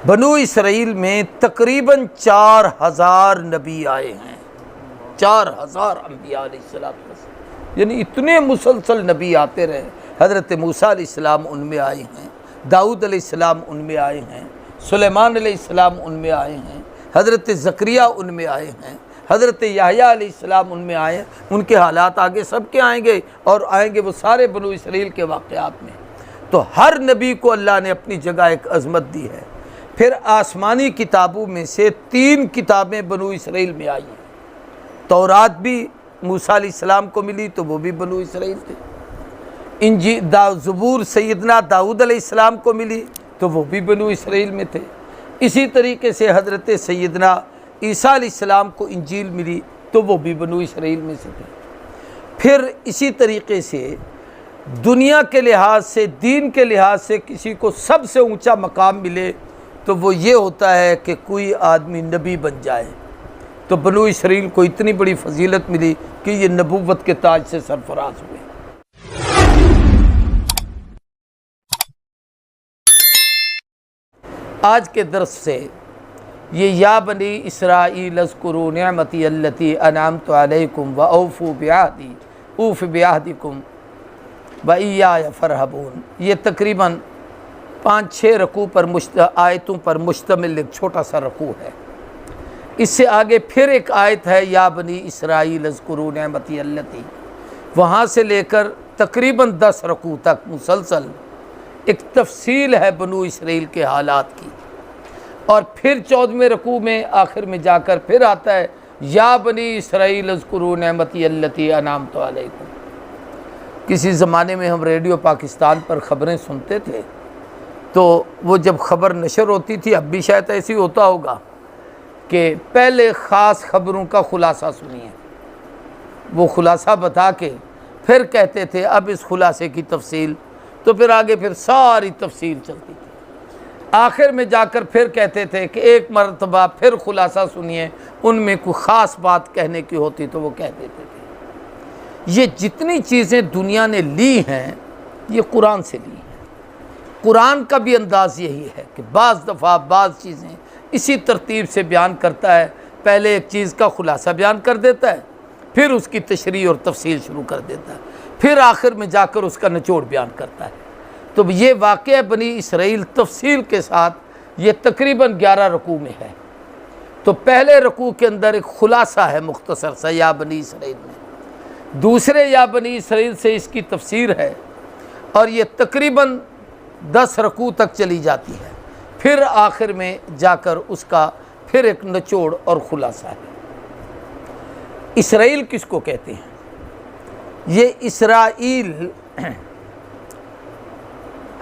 بنو اسرائیل میں تقریباً 4000 نبی آئے ہیں، 4000 انبیاء علیہ السلام، یعنی اتنے مسلسل نبی آتے رہے۔ حضرت موسیٰ علیہ السلام ان میں آئے ہیں، داؤد علیہ السلام ان میں آئے ہیں، سلیمان علیہ السلام ان میں آئے ہیں، حضرت زکریا ان میں آئے ہیں، حضرت یحییٰ علیہ السلام ان میں آئے ہیں۔ ان کے حالات آگے سب کے آئیں گے، اور آئیں گے وہ سارے بنو اسرائیل کے واقعات میں۔ تو ہر نبی کو اللہ نے اپنی جگہ ایک عظمت دی ہے۔ پھر آسمانی کتابوں میں سے 3 کتابیں بنو اسرائیل میں آئی ہیں۔ تورات بھی موسیٰ علیہ السلام کو ملی تو وہ بھی بنو اسرائیل تھے۔ زبور سیدنا داؤد علیہ السلام کو ملی تو وہ بھی بنو اسرائیل میں تھے۔ اسی طریقے سے حضرت سیدنا عیسیٰ علیہ السلام کو انجیل ملی تو وہ بھی بنو اسرائیل میں سے تھے۔ پھر اسی طریقے سے دنیا کے لحاظ سے، دین کے لحاظ سے کسی کو سب سے اونچا مقام ملے تو وہ یہ ہوتا ہے کہ کوئی آدمی نبی بن جائے۔ تو بنو اسرائیل کو اتنی بڑی فضیلت ملی کہ یہ نبوت کے تاج سے سرفراز ہوئے۔ آج کے درس سے یہ یا بنی اسرائیل اذکروا نعمتی التی انعمت علیکم واوفوا بعہدی اوف بعہدکم وایای فارہبون، یہ تقریباً 5-6 رکوع پر آیتوں پر مشتمل ایک چھوٹا سا رکوع ہے۔ اس سے آگے پھر ایک آیت ہے یا بنی اسرائیل اذکروا نعمتی التی، وہاں سے لے کر تقریباً 10 رکوع تک مسلسل ایک تفصیل ہے بنو اسرائیل کے حالات کی۔ اور پھر 14ویں رکوع میں آخر میں جا کر پھر آتا ہے یا بنی اسرائیل اذکروا نعمتی التی انعمت علیکم۔ کسی زمانے میں ہم ریڈیو پاکستان پر خبریں سنتے تھے، تو وہ جب خبر نشر ہوتی تھی، اب بھی شاید ایسی ہوتا ہوگا کہ پہلے خاص خبروں کا خلاصہ سنیے، وہ خلاصہ بتا کے پھر کہتے تھے اب اس خلاصے کی تفصیل، تو پھر آگے پھر ساری تفصیل چلتی تھی۔ آخر میں جا کر پھر کہتے تھے کہ ایک مرتبہ پھر خلاصہ سنیے، ان میں کوئی خاص بات کہنے کی ہوتی تو وہ کہہ دیتے تھے۔ یہ جتنی چیزیں دنیا نے لی ہیں یہ قرآن سے لی ہیں۔ قرآن کا بھی انداز یہی ہے کہ بعض دفعہ بعض چیزیں اسی ترتیب سے بیان کرتا ہے، پہلے ایک چیز کا خلاصہ بیان کر دیتا ہے، پھر اس کی تشریح اور تفصیل شروع کر دیتا ہے، پھر آخر میں جا کر اس کا نچوڑ بیان کرتا ہے۔ تو یہ واقعہ بنی اسرائیل تفصیل کے ساتھ یہ تقریباً 11 رکوع میں ہے۔ تو پہلے رکوع کے اندر ایک خلاصہ ہے مختصر سا یا بنی اسرائیل میں، دوسرے یا بنی اسرائیل سے اس کی تفسیر ہے، اور یہ تقریباً 10 رکوع تک چلی جاتی ہے۔ پھر آخر میں جا کر اس کا پھر ایک نچوڑ اور خلاصہ ہے۔ اسرائیل کس کو کہتے ہیں؟ یہ اسرائیل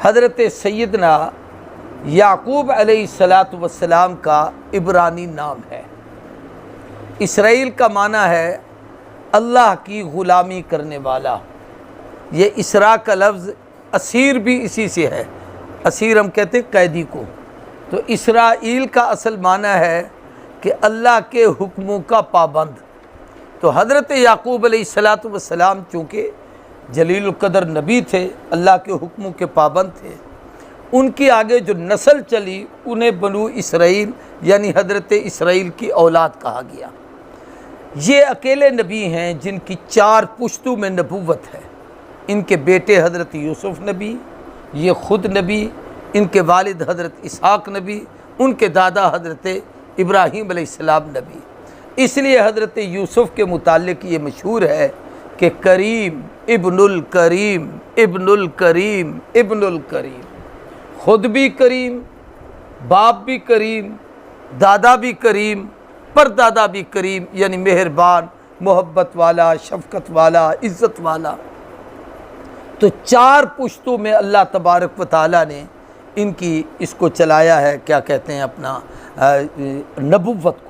حضرت سیدنا یعقوب علیہ السلام کا عبرانی نام ہے۔ اسرائیل کا معنی ہے اللہ کی غلامی کرنے والا۔ یہ اسرا کا لفظ اسیر بھی اسی سے ہے، اسیر ہم کہتے ہیں قیدی کو۔ تو اسرائیل کا اصل معنی ہے کہ اللہ کے حکموں کا پابند۔ تو حضرت یعقوب علیہ السلام چونکہ جلیل القدر نبی تھے، اللہ کے حکموں کے پابند تھے، ان کی آگے جو نسل چلی انہیں بنو اسرائیل یعنی حضرت اسرائیل کی اولاد کہا گیا۔ یہ اکیلے نبی ہیں جن کی 4 پشتوں میں نبوت ہے۔ ان کے بیٹے حضرت یوسف نبی، یہ خود نبی، ان کے والد حضرت اسحاق نبی، ان کے دادا حضرت ابراہیم علیہ السلام نبی۔ اس لیے حضرت یوسف کے متعلق یہ مشہور ہے کہ کریم ابن الکریم ابن الکریم ابن الکریم، خود بھی کریم، باپ بھی کریم، دادا بھی کریم، پردادا بھی کریم، یعنی مہربان، محبت والا، شفقت والا، عزت والا۔ تو 4 پشتوں میں اللہ تبارک و تعالیٰ نے ان کی اس کو چلایا ہے، کیا کہتے ہیں، اپنا نبوت کو۔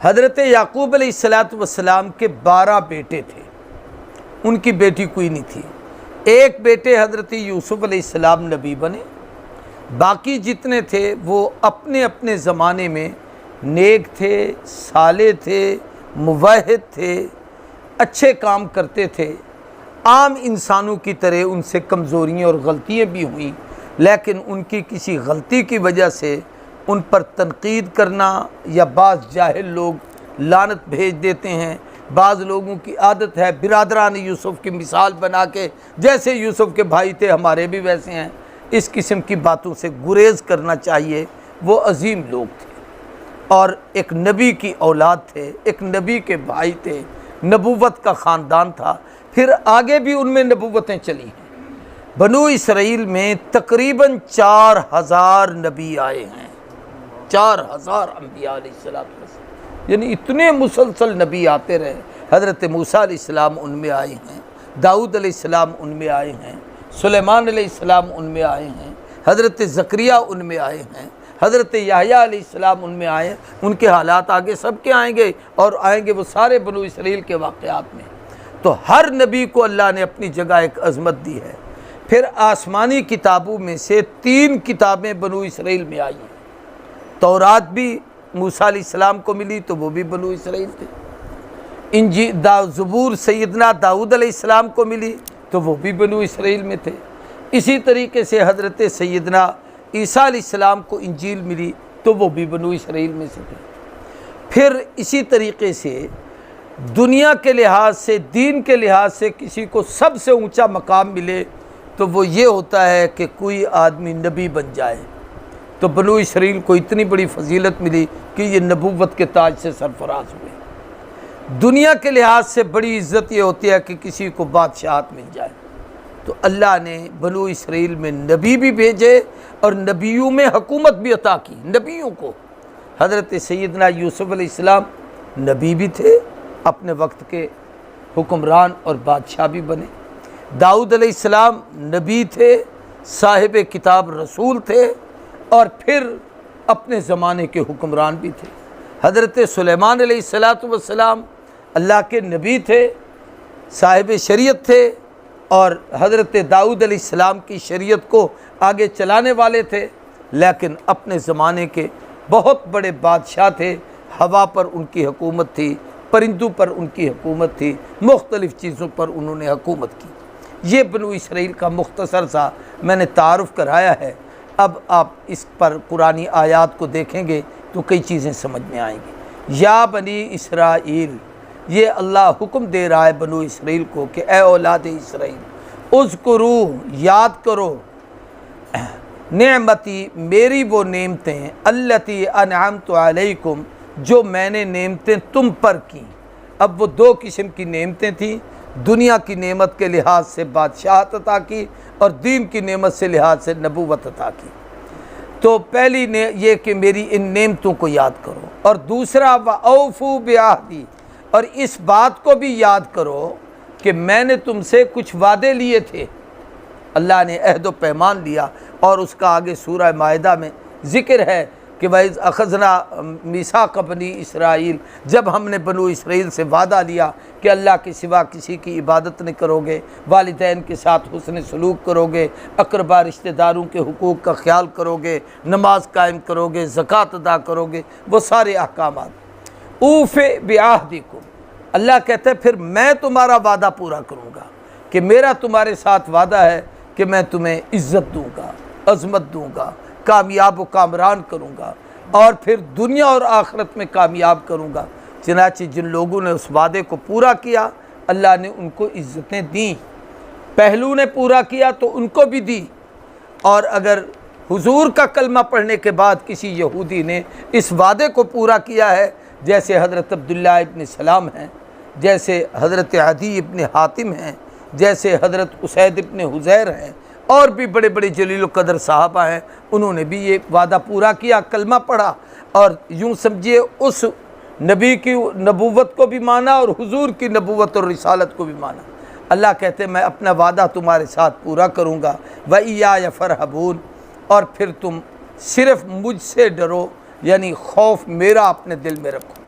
حضرت یعقوب علیہ السلام کے 12 بیٹے تھے، ان کی بیٹی کوئی نہیں تھی۔ ایک بیٹے حضرت یوسف علیہ السلام نبی بنے، باقی جتنے تھے وہ اپنے اپنے زمانے میں نیک تھے، صالح تھے، موحد تھے، اچھے کام کرتے تھے۔ عام انسانوں کی طرح ان سے کمزوریاں اور غلطیاں بھی ہوئیں، لیکن ان کی کسی غلطی کی وجہ سے ان پر تنقید کرنا، یا بعض جاہل لوگ لعنت بھیج دیتے ہیں۔ بعض لوگوں کی عادت ہے برادران یوسف کی مثال بنا کے، جیسے یوسف کے بھائی تھے ہمارے بھی ویسے ہیں، اس قسم کی باتوں سے گریز کرنا چاہیے۔ وہ عظیم لوگ تھے اور ایک نبی کی اولاد تھے، ایک نبی کے بھائی تھے، نبوت کا خاندان تھا، پھر آگے بھی ان میں نبوتیں چلی ہیں۔ بنو اسرائیل میں تقریباً 4000 نبی آئے ہیں، 4000 انبیاء علیہ السلام، یعنی اتنے مسلسل نبی آتے رہے۔ حضرت موسیٰ علیہ السلام ان میں آئے ہیں، داؤد علیہ السلام ان میں آئے ہیں، سلیمان علیہ السلام ان میں آئے ہیں، حضرت زکریہ ان میں آئے ہیں، حضرت یحییٰ علیہ السلام ان میں آئے ہیں۔ ان کے حالات آگے سب کے آئیں گے، اور آئیں گے وہ سارے بنو اسرائیل کے واقعات میں۔ تو ہر نبی کو اللہ نے اپنی جگہ ایک عظمت دی ہے۔ پھر آسمانی کتابوں میں سے 3 کتابیں بنو اسرائیل میں آئی ہیں۔ تورات بھی موسیٰ علیہ السلام کو ملی تو وہ بھی بنو اسرائیل تھے۔ زبور سیدنا داؤد علیہ السلام کو ملی تو وہ بھی بنو اسرائیل میں تھے۔ اسی طریقے سے حضرت سیدنا عیسیٰ علیہ السلام کو انجیل ملی تو وہ بھی بنو اسرائیل میں سے تھے۔ پھر اسی طریقے سے دنیا کے لحاظ سے، دین کے لحاظ سے کسی کو سب سے اونچا مقام ملے تو وہ یہ ہوتا ہے کہ کوئی آدمی نبی بن جائے۔ تو بنو اسرائیل کو اتنی بڑی فضیلت ملی کہ یہ نبوت کے تاج سے سرفراز ہوئے۔ دنیا کے لحاظ سے بڑی عزت یہ ہوتی ہے کہ کسی کو بادشاہت مل جائے۔ تو اللہ نے بنو اسرائیل میں نبی بھی بھیجے اور نبیوں میں حکومت بھی عطا کی نبیوں کو۔ حضرت سیدنا یوسف علیہ السلام نبی بھی تھے، اپنے وقت کے حکمران اور بادشاہ بھی بنے۔ داؤد علیہ السلام نبی تھے، صاحب کتاب رسول تھے، اور پھر اپنے زمانے کے حکمران بھی تھے۔ حضرت سلیمان علیہ السلام اللہ کے نبی تھے، صاحب شریعت تھے، اور حضرت داؤد علیہ السلام کی شریعت کو آگے چلانے والے تھے، لیکن اپنے زمانے کے بہت بڑے بادشاہ تھے۔ ہوا پر ان کی حکومت تھی، پرندوں پر ان کی حکومت تھی، مختلف چیزوں پر انہوں نے حکومت کی۔ یہ بنو اسرائیل کا مختصر سا میں نے تعارف کرایا ہے۔ اب آپ اس پر قرآنی آیات کو دیکھیں گے تو کئی چیزیں سمجھ میں آئیں گی۔ یا بنی اسرائیل، یہ اللہ حکم دے رہا ہے بنو اسرائیل کو کہ اے اولاد اسرائیل، اذکرو، یاد کرو، نعمتی، میری وہ نعمتیں، التی انعمت علیکم، جو میں نے نعمتیں تم پر کی۔ اب وہ 2 قسم کی نعمتیں تھیں، دنیا کی نعمت کے لحاظ سے بادشاہت عطا کی، اور دین کی نعمت سے لحاظ سے نبوت عطا کی۔ تو پہلی نے یہ کہ میری ان نعمتوں کو یاد کرو، اور دوسرا وَأَوْفُوا بِعَہْدِی، اور اس بات کو بھی یاد کرو کہ میں نے تم سے کچھ وعدے لیے تھے۔ اللہ نے عہد و پیمان لیا، اور اس کا آگے سورہ مائدہ میں ذکر ہے کہ وَإِذْ أَخَذْنَا مِيثَاقَ بَنِي اسرائیل، جب ہم نے بنو اسرائیل سے وعدہ لیا کہ اللہ کے سوا کسی کی عبادت نہیں کرو گے، والدین کے ساتھ حسن سلوک کرو گے، اقربا رشتہ داروں کے حقوق کا خیال کرو گے، نماز قائم کرو گے، زکوٰۃ ادا کرو گے، وہ سارے احکامات۔ اوف بعہدکم، اللہ کہتا ہے پھر میں تمہارا وعدہ پورا کروں گا، کہ میرا تمہارے ساتھ وعدہ ہے کہ میں تمہیں عزت دوں گا، عظمت دوں گا، کامیاب و کامران کروں گا، اور پھر دنیا اور آخرت میں کامیاب کروں گا۔ چنانچہ جن لوگوں نے اس وعدے کو پورا کیا، اللہ نے ان کو عزتیں دیں۔ پہلو نے پورا کیا تو ان کو بھی دی، اور اگر حضور کا کلمہ پڑھنے کے بعد کسی یہودی نے اس وعدے کو پورا کیا ہے، جیسے حضرت عبداللہ ابن سلام ہیں، جیسے حضرت عدی ابن حاتم ہیں، جیسے حضرت اسید ابن حضیر ہیں، اور بھی بڑے بڑے جلیل و قدر صحابہ ہیں، انہوں نے بھی یہ وعدہ پورا کیا، کلمہ پڑھا، اور یوں سمجھیے اس نبی کی نبوت کو بھی مانا اور حضور کی نبوت اور رسالت کو بھی مانا۔ اللہ کہتے ہیں میں اپنا وعدہ تمہارے ساتھ پورا کروں گا، وَإِيَّايَ فَارْهَبُونِ، اور پھر تم صرف مجھ سے ڈرو، یعنی خوف میرا اپنے دل میں رکھو۔